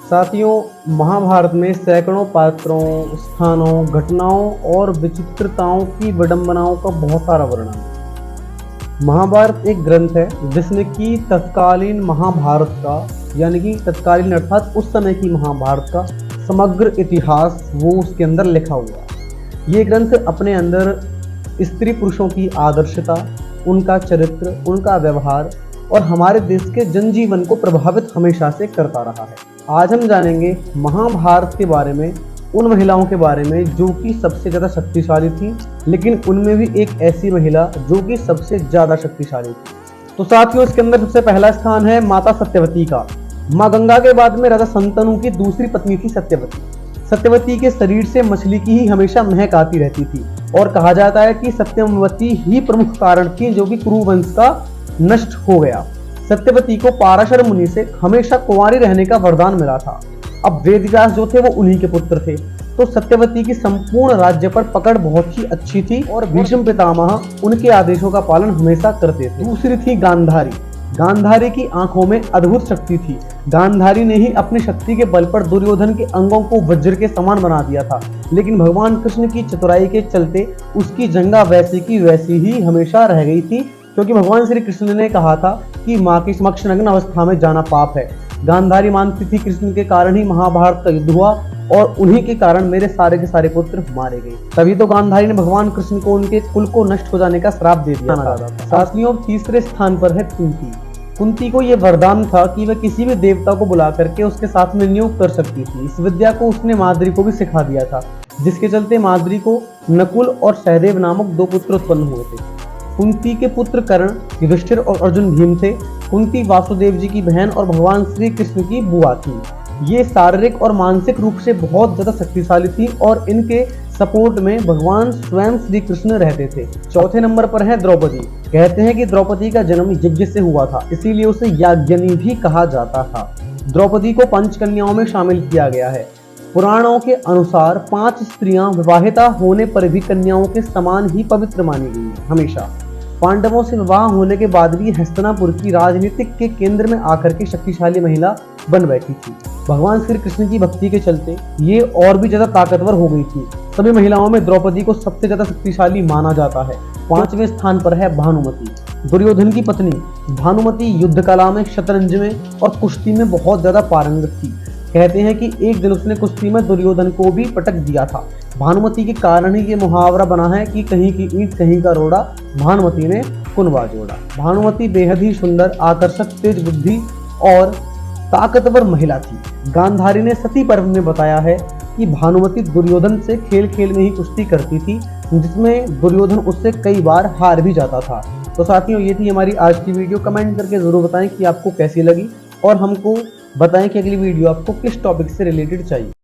साथियों, महाभारत में सैकड़ों पात्रों, स्थानों, घटनाओं और विचित्रताओं की विडंबनाओं का बहुत सारा वर्णन है। महाभारत एक ग्रंथ है जिसमें कि तत्कालीन महाभारत का यानी कि तत्कालीन अर्थात उस समय की महाभारत का समग्र इतिहास वो उसके अंदर लिखा हुआ है। ये ग्रंथ अपने अंदर स्त्री पुरुषों की आदर्शता, उनका चरित्र, उनका व्यवहार और हमारे देश के जनजीवन को प्रभावित हमेशा से करता रहा है। आज हम जानेंगे महाभारत के बारे में, उन महिलाओं के बारे में जो कि सबसे ज़्यादा शक्तिशाली थी, लेकिन उनमें भी एक ऐसी महिला जो कि सबसे ज़्यादा शक्तिशाली थी। तो साथियों, इसके अंदर सबसे पहला स्थान है माता सत्यवती का। माँ गंगा के बाद में राजा शंतनु की दूसरी पत्नी थी सत्यवती। सत्यवती के शरीर से मछली की ही हमेशा महक आती रहती थी और कहा जाता है कि सत्यवती ही प्रमुख कारण थी जो कि कुरु वंश का नष्ट हो गया। सत्यवती को पाराशर मुनि से हमेशा कुंवारी रहने का वरदान मिला था। अब वेदव्यास जो थे वो उन्हीं के पुत्र थे, तो सत्यवती की संपूर्ण राज्य पर पकड़ बहुत ही अच्छी थी और भीष्म पितामह उनके आदेशों का पालन हमेशा करते थे। दूसरी थी गांधारी। गांधारी की आंखों में अद्भुत शक्ति थी। गांधारी ने ही अपनी शक्ति के बल पर दुर्योधन के अंगों को वज्र के समान बना दिया था, लेकिन भगवान कृष्ण की चतुराई के चलते उसकी जंगा वैसी की वैसी ही हमेशा रह गई थी, क्योंकि भगवान श्री कृष्ण ने कहा था कि माँ के समक्ष नग्न अवस्था में जाना पाप है। गांधारी मानती थी कृष्ण के कारण ही महाभारत का युद्ध हुआ और उन्हीं के कारण मेरे सारे के सारे पुत्र मारे गए। तभी तो गांधारी ने भगवान कृष्ण को उनके कुल को नष्ट हो जाने का श्राप दे दिया था। साथियों, तीसरे स्थान पर है कुंती। कुंती को यह वरदान था कि वह किसी भी देवता को बुला करके उसके साथ में नियुक्त कर सकती थी। इस विद्या को उसने माद्री को भी सिखा दिया था, जिसके चलते माद्री को नकुल और सहदेव नामक दो पुत्र उत्पन्न हुए थे। कुंती के पुत्र कर्ण, युधिष्ठिर और अर्जुन भीम थे। कुंती वासुदेव जी की बहन और भगवान श्री कृष्ण की बुआ थी। ये शारीरिक और मानसिक रूप से बहुत ज्यादा शक्तिशाली थी और इनके सपोर्ट में भगवान स्वयं श्री कृष्ण रहते थे। चौथे नंबर पर है द्रौपदी। कहते हैं कि द्रौपदी का जन्म यज्ञ से हुआ था, इसीलिए उसे याज्ञनी भी कहा जाता था। द्रौपदी को पंचकन्याओं में शामिल किया गया है। पुराणों के अनुसार 5 स्त्रियां विवाहिता होने पर भी कन्याओं के समान ही पवित्र मानी गई है हमेशा। पांडवों से विवाह होने के बाद भी हस्तिनापुर की राजनीतिक के केंद्र में आकर के शक्तिशाली महिला बन बैठी थी। भगवान श्री कृष्ण की भक्ति के चलते ये और भी ज्यादा ताकतवर हो गई थी। सभी महिलाओं में द्रौपदी को सबसे ज्यादा शक्तिशाली माना जाता है। 5वें स्थान पर है भानुमति। दुर्योधन की पत्नी भानुमति युद्ध कला में, शतरंज में और कुश्ती में बहुत ज्यादा पारंगत थी। कहते हैं कि एक दिन उसने कुश्ती में दुर्योधन को भी पटक दिया था। भानुमति के कारण ही ये मुहावरा बना है कि कहीं की ईंट कहीं का रोड़ा, भानुमति ने कुनबा जोड़ा। भानुमति बेहद ही सुंदर, आकर्षक, तेज बुद्धि और ताकतवर महिला थी। गांधारी ने सती पर्व में बताया है कि भानुमति दुर्योधन से खेल खेल में ही कुश्ती करती थी, जिसमें दुर्योधन उससे कई बार हार भी जाता था। तो साथियों, ये थी हमारी आज की वीडियो। कमेंट करके जरूर बताएं कि आपको कैसी लगी और हमको बताएं कि अगली वीडियो आपको किस टॉपिक से रिलेटेड चाहिए।